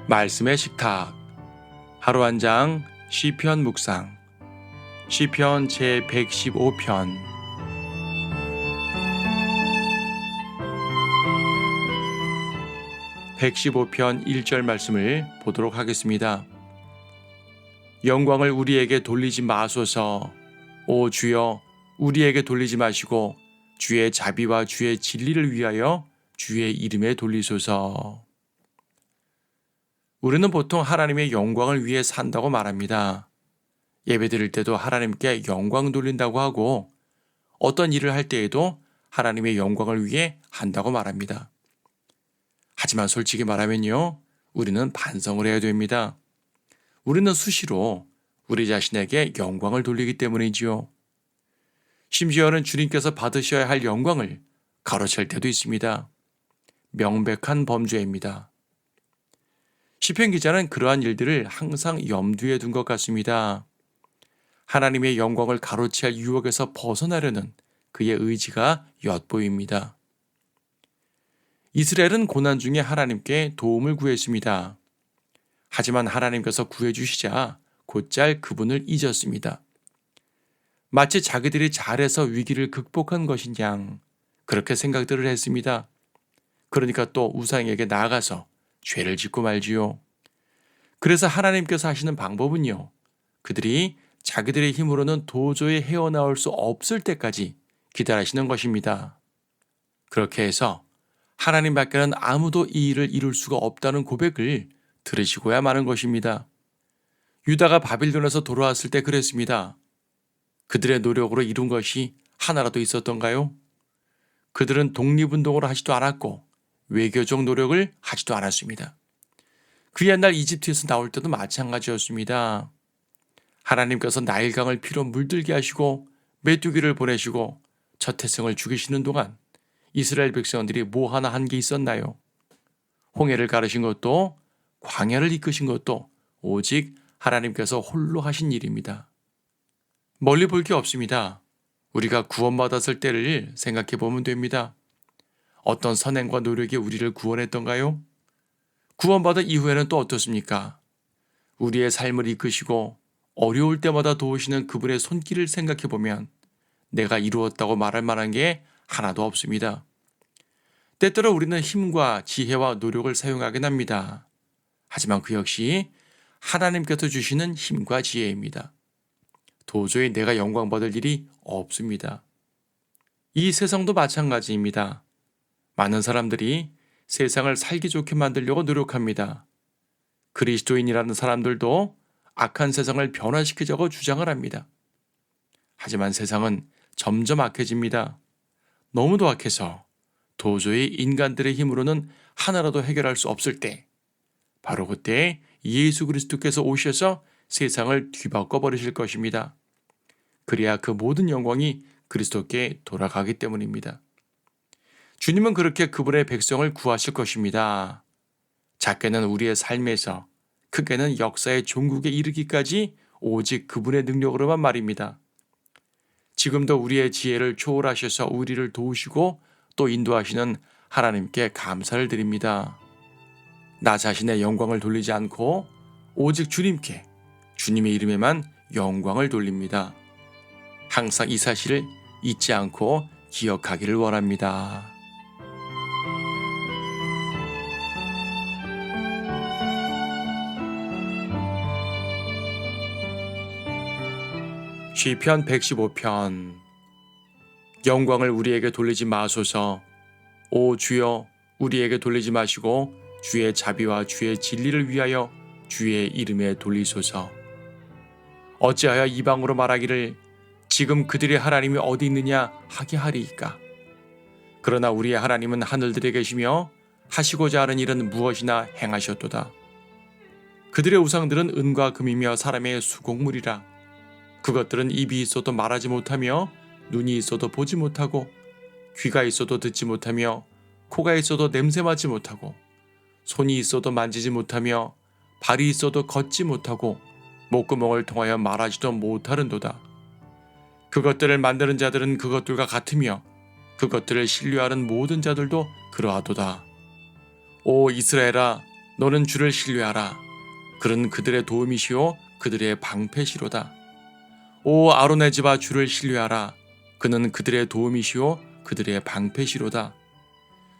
말씀의 식탁. 하루 한 장 시편 묵상. 시편 제 115편. 115편 1절 말씀을 보도록 하겠습니다. 영광을 우리에게 돌리지 마소서. 오 주여, 우리에게 돌리지 마시고 주의 자비와 주의 진리를 위하여 주의 이름에 돌리소서. 우리는 보통 하나님의 영광을 위해 산다고 말합니다. 예배드릴 때도 하나님께 영광 돌린다고 하고, 어떤 일을 할 때에도 하나님의 영광을 위해 한다고 말합니다. 하지만 솔직히 말하면요, 우리는 반성을 해야 됩니다. 우리는 수시로 우리 자신에게 영광을 돌리기 때문이지요. 심지어는 주님께서 받으셔야 할 영광을 가로챌 때도 있습니다. 명백한 범죄입니다. 시편 기자는 그러한 일들을 항상 염두에 둔 것 같습니다. 하나님의 영광을 가로채할 유혹에서 벗어나려는 그의 의지가 엿보입니다. 이스라엘은 고난 중에 하나님께 도움을 구했습니다. 하지만 하나님께서 구해주시자 곧잘 그분을 잊었습니다. 마치 자기들이 잘해서 위기를 극복한 것인 양 그렇게 생각들을 했습니다. 그러니까 또 우상에게 나아가서 죄를 짓고 말지요. 그래서 하나님께서 하시는 방법은요, 그들이 자기들의 힘으로는 도저히 헤어나올 수 없을 때까지 기다리시는 것입니다. 그렇게 해서 하나님 밖에는 아무도 이 일을 이룰 수가 없다는 고백을 들으시고야 마는 것입니다. 유다가 바빌론에서 돌아왔을 때 그랬습니다. 그들의 노력으로 이룬 것이 하나라도 있었던가요? 그들은 독립운동을 하지도 않았고 외교적 노력을 하지도 않았습니다. 그 옛날 이집트에서 나올 때도 마찬가지였습니다. 하나님께서 나일강을 피로 물들게 하시고 메뚜기를 보내시고 첫 태생을 죽이시는 동안 이스라엘 백성들이 뭐 하나 한 게 있었나요? 홍해를 가르신 것도 광야를 이끄신 것도 오직 하나님께서 홀로 하신 일입니다. 멀리 볼 게 없습니다. 우리가 구원받았을 때를 생각해 보면 됩니다. 어떤 선행과 노력이 우리를 구원했던가요? 구원받은 이후에는 또 어떻습니까? 우리의 삶을 이끄시고 어려울 때마다 도우시는 그분의 손길을 생각해 보면 내가 이루었다고 말할 만한 게 하나도 없습니다. 때때로 우리는 힘과 지혜와 노력을 사용하긴 합니다. 하지만 그 역시 하나님께서 주시는 힘과 지혜입니다. 도저히 내가 영광받을 일이 없습니다. 이 세상도 마찬가지입니다. 많은 사람들이 세상을 살기 좋게 만들려고 노력합니다. 그리스도인이라는 사람들도 악한 세상을 변화시키자고 주장을 합니다. 하지만 세상은 점점 악해집니다. 너무도 악해서 도저히 인간들의 힘으로는 하나라도 해결할 수 없을 때, 바로 그때 예수 그리스도께서 오셔서 세상을 뒤바꿔 버리실 것입니다. 그래야 그 모든 영광이 그리스도께 돌아가기 때문입니다. 주님은 그렇게 그분의 백성을 구하실 것입니다. 작게는 우리의 삶에서, 크게는 역사의 종국에 이르기까지 오직 그분의 능력으로만 말입니다. 지금도 우리의 지혜를 초월하셔서 우리를 도우시고 또 인도하시는 하나님께 감사를 드립니다. 나 자신의 영광을 돌리지 않고 오직 주님께, 주님의 이름에만 영광을 돌립니다. 항상 이 사실을 잊지 않고 기억하기를 원합니다. 시편 115편. 영광을 우리에게 돌리지 마소서. 오 주여, 우리에게 돌리지 마시고 주의 자비와 주의 진리를 위하여 주의 이름에 돌리소서. 어찌하여 이방으로 말하기를 지금 그들의 하나님이 어디 있느냐 하게 하리이까. 그러나 우리의 하나님은 하늘들에 계시며 하시고자 하는 일은 무엇이나 행하셨도다. 그들의 우상들은 은과 금이며 사람의 수곡물이라. 그것들은 입이 있어도 말하지 못하며 눈이 있어도 보지 못하고 귀가 있어도 듣지 못하며 코가 있어도 냄새 맡지 못하고 손이 있어도 만지지 못하며 발이 있어도 걷지 못하고 목구멍을 통하여 말하지도 못하는도다. 그것들을 만드는 자들은 그것들과 같으며 그것들을 신뢰하는 모든 자들도 그러하도다. 오 이스라엘아, 너는 주를 신뢰하라. 그는 그들의 도움이시요 그들의 방패시로다. 오 아론의 집아 주를 신뢰하라. 그는 그들의 도움이시요 그들의 방패시로다.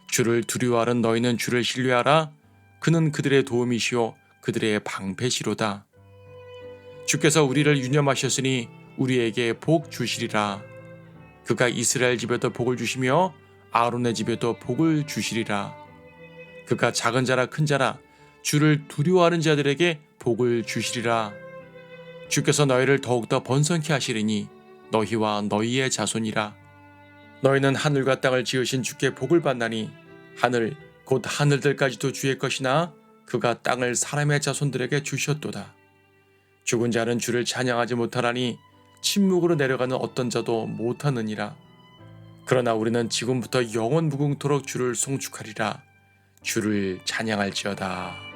주를 두려워하는 너희는 주를 신뢰하라. 그는 그들의 도움이시요 그들의 방패시로다. 주께서 우리를 유념하셨으니 우리에게 복 주시리라. 그가 이스라엘 집에도 복을 주시며 아론의 집에도 복을 주시리라. 그가 작은 자나 큰 자나 주를 두려워하는 자들에게 복을 주시리라. 주께서 너희를 더욱더 번성케 하시리니 너희와 너희의 자손이라. 너희는 하늘과 땅을 지으신 주께 복을 받나니 하늘 곧 하늘들까지도 주의 것이나 그가 땅을 사람의 자손들에게 주셨도다. 죽은 자는 주를 찬양하지 못하나니 침묵으로 내려가는 어떤 자도 못하느니라. 그러나 우리는 지금부터 영원 무궁토록 주를 송축하리라. 주를 찬양할지어다.